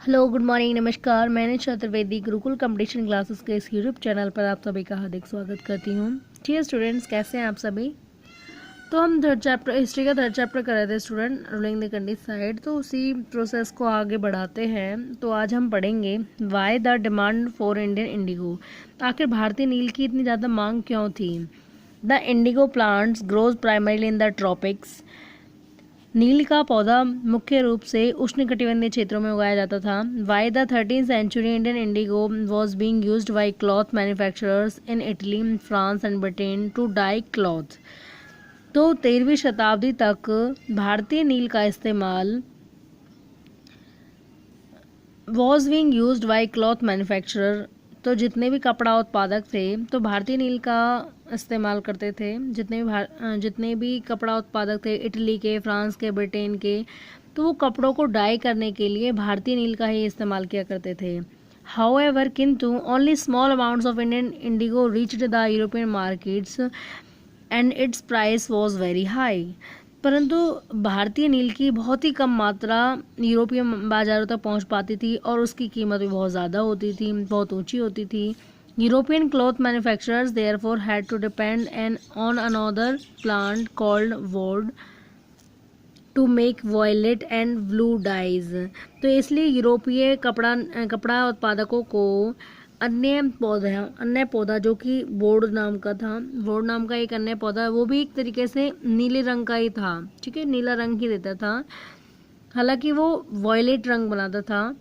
Hello, good morning, नमस्कार। मैंने Chaturvedi Gurukul competition classes के इस यूट्यूब चैनल पर आप सभी का हार्दिक स्वागत करती हूँ। ठीक है स्टूडेंट्स, कैसे हैं आप सभी। तो हम थर्ड चैप्टर हिस्ट्री का थर्ड चैप्टर कर रहे थे student, ruling the country side. तो उसी प्रोसेस को आगे बढ़ाते हैं। तो आज हम पढ़ेंगे why the demand for Indian indigo. आखिर भारतीय नील की इतनी ज़्यादा मांग क्यों थी। The indigo plants grows primarily in the tropics. नील का पौधा मुख्य रूप से उष्णकटिबंधीय क्षेत्रों में उगाया जाता था। By the 13th century Indian indigo was being used by cloth manufacturers in Italy, France and Britain to dye cloth. तो 13वीं शताब्दी तक भारतीय नील का इस्तेमाल was being used by cloth manufacturer. तो जितने भी कपड़ा उत्पादक थे तो भारतीय नील का इस्तेमाल करते थे। जितने भी कपड़ा उत्पादक थे, इटली के, फ्रांस के, ब्रिटेन के, तो वो कपड़ों को डाई करने के लिए भारतीय नील का ही इस्तेमाल किया करते थे। हाउएवर, किंतु only small amounts of Indian Indigo reached the European markets and it's price was very high. परंतु भारतीय नील की बहुत ही कम मात्रा यूरोपीय बाजारों तक पहुंच पाती थी और उसकी कीमत भी बहुत ज़्यादा होती थी, बहुत ऊंची होती थी। European cloth manufacturers therefore had to depend on another plant called woad to make violet and blue dyes. तो इसलिए यूरोपीय कपड़ा उत्पादकों को अन्य पौधा जो कि बोर्ड नाम का था, बोर्ड नाम का एक अन्य पौधा, वो भी एक तरीके से नीले रंग का ही था। ठीक है, नीला रंग ही देता था, हालांकि वो वॉयलेट रंग बनाता था।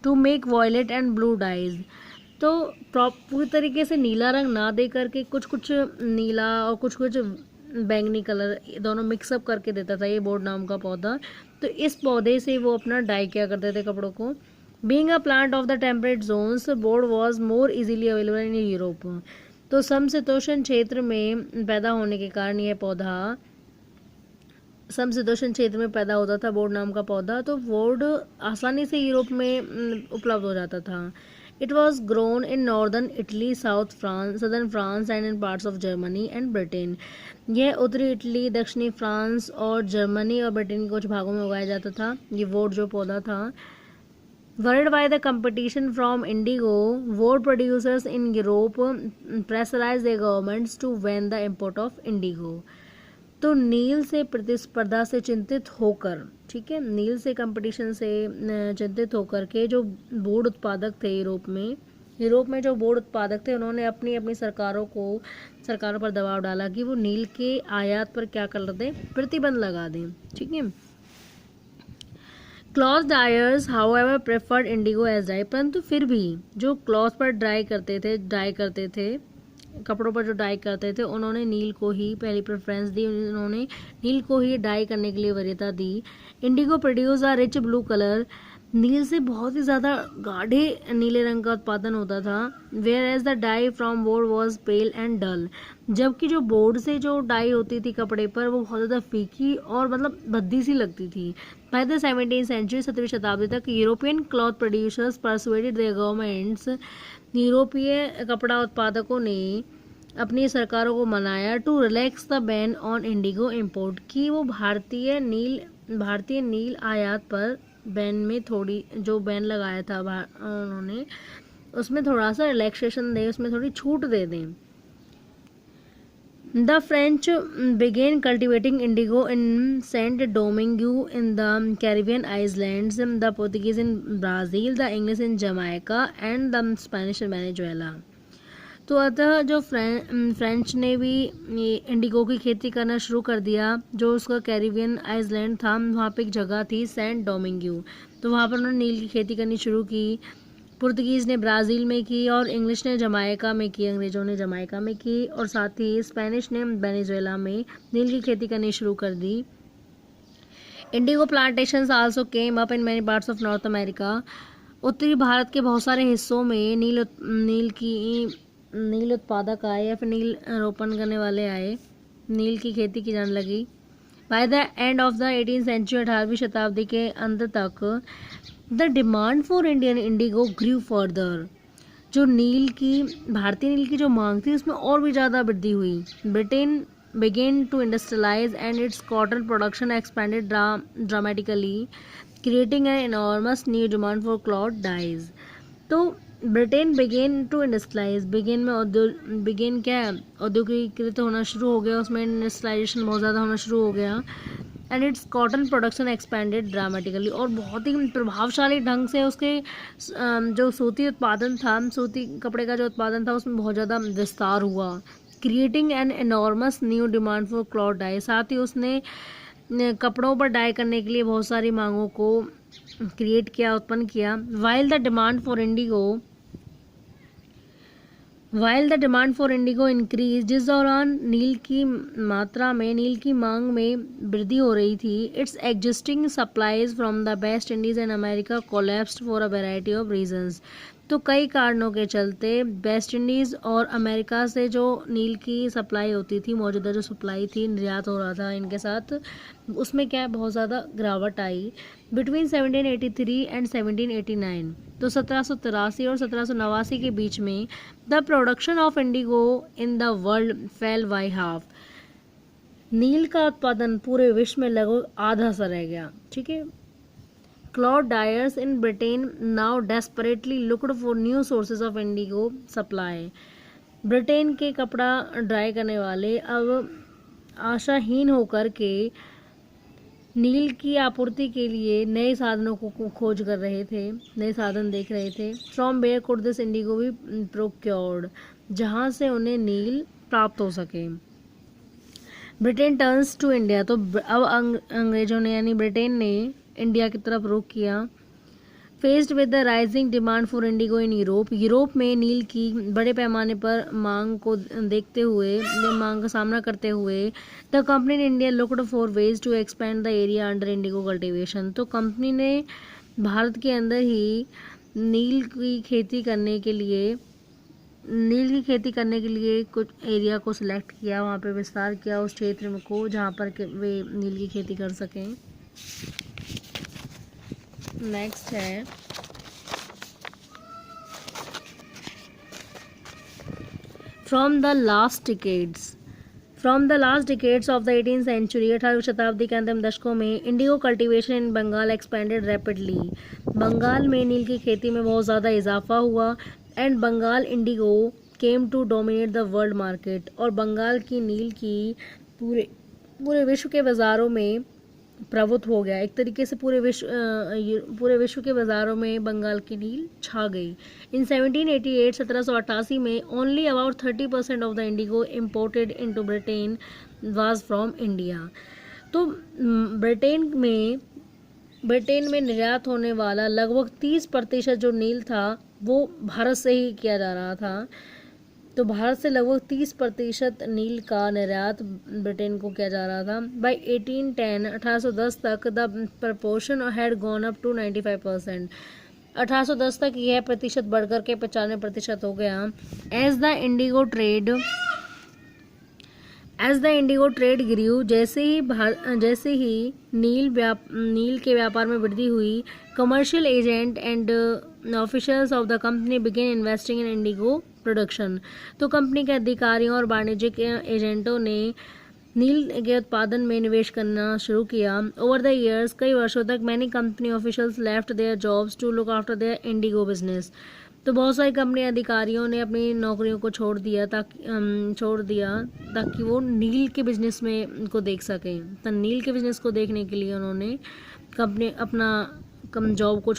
To make violet and blue dyes. तो पूरी तरीके से नीला रंग ना दे करके कुछ कुछ नीला और कुछ कुछ बैंगनी कलर दोनों मिक्सअप करके देता था ये बोर्ड नाम का पौधा। तो इस पौधे से वो अपना डाई किया करते थे कपड़ों को। Being a plant of the temperate zones, बोर्ड was more easily available in Europe. तो समशीतोष्ण क्षेत्र में पैदा होने के कारण यह पौधा समशीतोष्ण क्षेत्र में पैदा होता था बोर्ड नाम का पौधा। तो बोर्ड आसानी से यूरोप में उपलब्ध हो जाता था। It was grown in northern Italy, southern France and in parts of Germany and Britain. यह उत्तरी इटली, दक्षिणी फ्रांस और जर्मनी और ब्रिटेन के कुछ भागों में उगाया जाता था ये वोड जो पौधा था। Worried by the competition from indigo, wood producers in Europe pressurized their governments to ban the import of indigo. तो नील से प्रतिस्पर्धा से चिंतित होकर, ठीक है, नील से कंपटीशन से चिंतित होकर के जो बोर्ड उत्पादक थे यूरोप में जो बोर्ड उत्पादक थे, उन्होंने अपनी अपनी सरकारों पर दबाव डाला कि वो नील के आयात पर क्या कर दें, प्रतिबंध लगा दें। ठीक है। Cloth dyers however preferred indigo as dye. परंतु फिर भी जो क्लॉथ पर डाई करते थे कपड़ों पर जो डाई करते थे, उन्होंने नील को ही पहली प्रेफरेंस दी। उन्होंने नील को ही डाई करने के लिए वरीयता दी। Indigo produce a rich blue colour. नील से बहुत ही ज़्यादा गाढ़े नीले रंग का उत्पादन होता था। Whereas the dye from board was pale and dull. जबकि जो बोर्ड से जो डाई होती थी कपड़े पर, वो बहुत ज़्यादा फीकी और मतलब भद्दी सी लगती थी। बाय द 17th सेंचुरी, 17वीं शताब्दी तक, European cloth producers persuaded their governments. यूरोपीय कपड़ा उत्पादकों ने अपनी सरकारों को मनाया to relax the ban on indigo import, कि वो भारतीय नील आयात पर बैन में थोड़ी जो बैन लगाया था उन्होंने, उसमें थोड़ा सा रिलैक्सेशन दें, उसमें थोड़ी छूट दे दें। The French began cultivating indigo in Saint Domingue in the Caribbean islands, the Portuguese in Brazil, the English in Jamaica and the Spanish in Venezuela. तो अतः जो फ्रेंच ने भी इंडिगो की खेती करना शुरू कर दिया। जो उसका कैरिबियन आइसलैंड था, वहाँ पे एक जगह थी सेंट डोमिंग्यू, तो वहाँ पर उन्होंने नील की खेती करनी शुरू की। पुर्तगीज़ ने ब्राज़ील में की और इंग्लिश ने जमाइका में की, अंग्रेज़ों ने जमाइका में की, और साथ ही स्पेनिश ने वेनेजुएला में नील की खेती करनी शुरू कर दी। Indigo plantations also came up in many parts of North America. उत्तरी भारत के बहुत सारे हिस्सों में नील उत्पादक आए या फिर नील रोपण करने वाले आए, नील की खेती की जाने लगी। By the end of the 18th century, 18वीं शताब्दी के अंत तक, the demand for Indian indigo grew further. जो भारतीय नील की जो मांग थी, उसमें और भी ज़्यादा वृद्धि हुई। Britain began to industrialize and its cotton production expanded dramatically. Creating an enormous new demand for cloth dyes. तो Britain began to industrialize, began क्या है, औद्योगिकीकृत होना शुरू हो गया, उसमें इंडस्ट्रियलाइजेशन बहुत ज़्यादा होना शुरू हो गया। And it's cotton production expanded dramatically, और बहुत ही प्रभावशाली ढंग से उसके जो सूती उत्पादन था, सूती कपड़े का जो उत्पादन था उसमें बहुत ज़्यादा विस्तार हुआ। Creating an enormous new demand for cloth dye, साथ ही उसने कपड़ों पर डाई करने के लिए बहुत सारी मांगों को क्रिएट किया, उत्पन्न किया। While the demand for Indigo increase, जिस दौरान नील की मांग में वृद्धि हो रही थी, it's existing supplies from the West Indies and America collapsed for a variety of reasons. तो कई कारणों के चलते वेस्ट इंडीज़ और अमेरिका से जो नील की सप्लाई होती थी, मौजूदा जो सप्लाई थी, निर्यात हो रहा था इनके साथ, उसमें क्या बहुत ज़्यादा गिरावट आई बिटवीन 1783 एंड 1789। तो 1783 और 1789 के बीच में the production of indigo in the world fell by half. नील का उत्पादन पूरे विश्व में लगभग आधा सा रह गया। ठीक है। Cloth dyers in Britain now desperately looked for new sources of indigo supply. Britain के कपड़ा ड्राई करने वाले अब आशाहीन होकर के नील की आपूर्ति के लिए नए साधनों को खोज कर रहे थे, नए साधन देख रहे थे। From where could this indigo be procured, जहाँ से उन्हें नील प्राप्त हो सके। ब्रिटेन टर्न्स टू इंडिया, तो अब अंग्रेजों ने यानी ब्रिटेन ने इंडिया की तरफ रुख किया। Faced with the rising demand for Indigo in Europe में नील की बड़े पैमाने पर मांग को देखते हुए, मांग का सामना करते हुए, the company in India looked for ways to expand the area under indigo cultivation. तो कंपनी ने भारत के अंदर ही नील की खेती करने के लिए कुछ एरिया को सिलेक्ट किया, वहाँ पे विस्तार किया उस क्षेत्र में को जहाँ पर वे नील की खेती कर सकें। नेक्स्ट है from the last decades of the 18th century, 18वीं शताब्दी के अंतिम दशकों में indigo cultivation in Bengal expanded rapidly. Bengal में नील की खेती में बहुत ज़्यादा इजाफा हुआ। And Bengal indigo came to dominate the world market, और बंगाल की नील की पूरे विश्व के बाज़ारों में प्रभुत्व हो गया। एक तरीके से पूरे विश्व के बाज़ारों में बंगाल की नील छा गई। इन 1788 में only about 30% of the Indigo imported into Britain was from India. तो ब्रिटेन में निर्यात होने वाला लगभग 30% जो नील था वो भारत से ही किया जा रहा था। तो भारत से लगभग 30% नील का निर्यात ब्रिटेन को किया जा रहा था। बाय 1810 तक the proportion had gone up to 95%। 1810 तक यह प्रतिशत बढ़कर के 95% हो गया। As the indigo trade grew, जैसे ही नील के व्यापार में वृद्धि हुई, commercial agent and officials of the company began investing in indigo production. तो कंपनी के अधिकारियों और वाणिज्यिक एजेंटों ने नील के उत्पादन में निवेश करना शुरू किया। ओवर द ईयर्स, कई वर्षों तक many company officials left their jobs to look after their indigo business. तो बहुत सारी कंपनी अधिकारियों ने अपनी नौकरियों को छोड़ दिया ताकि वो नील के बिजनेस में को देख सकें। तो नील के बिजनेस को देखने के लिए उन्होंने कंपनी की जॉब को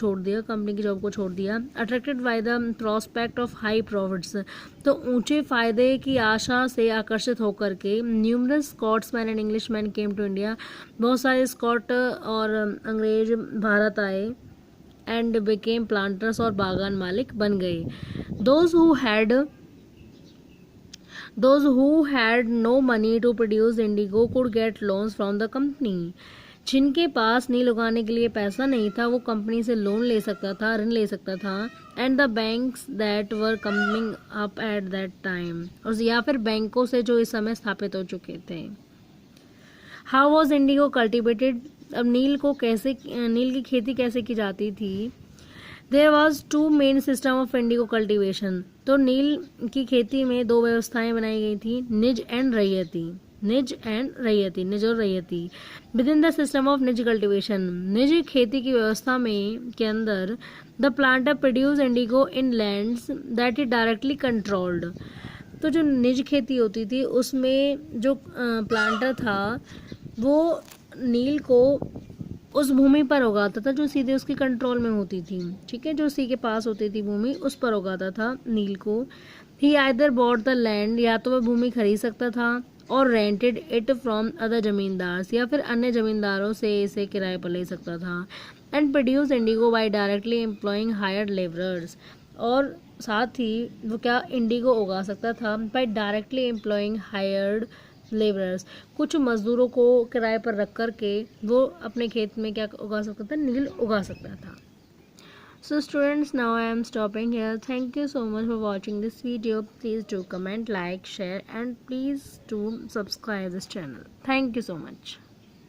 छोड़ दिया। Attracted by the prospect of high profits, तो ऊंचे फायदे की आशा से आकर्षित होकर के numerous Scotsmen and Englishmen came to India, बहुत सारे स्कॉट और अंग्रेज भारत आए। एंड बिकेम प्लांटर्स, और बागान मालिक बन गए। Those who had no money to produce indigo could get loans from the company. जिनके पास नील उगाने के लिए पैसा नहीं था वो कंपनी से ऋण ले सकता था। And the banks that were coming up at that time, और या फिर बैंकों से जो इस समय स्थापित हो चुके थे। हाउ वॉज इंडिगो कल्टिवेटेड, अब नील की खेती कैसे की जाती थी। There was 2 main system of indigo cultivation, तो नील की खेती में 2 व्यवस्थाएं बनाई गई थी, निज एंड रैयती। निज एंड रैयती, निज और raiyati. With in the system of nij cultivation, निज खेती की व्यवस्था में के अंदर the planter produce indigo in lands that is directly controlled. तो जो निज खेती होती थी उसमें जो प्लांटर था वो नील को उस भूमि पर उगाता था जो सीधे उसके कंट्रोल में होती थी, ठीक है, जो उसी के पास होती थी भूमि उस पर उगाता था नील को। ही आइदर बॉट द लैंड, या तो वह भूमि खरीद सकता था, और रेंटेड इट फ्रॉम अदर जमींदार, या फिर अन्य जमींदारों से इसे किराए पर ले सकता था। And produce indigo by directly employing hired labourers, और साथ ही वो क्या इंडिगो उगा सकता था by directly employing hired labourers, कुछ मजदूरों को किराए पर रख कर के वो अपने खेत में क्या उगा सकता था, नील उगा सकता था। So students, now I am stopping here. Thank you so much for watching this video. Please do comment, like, share, and please do subscribe this channel. Thank you so much.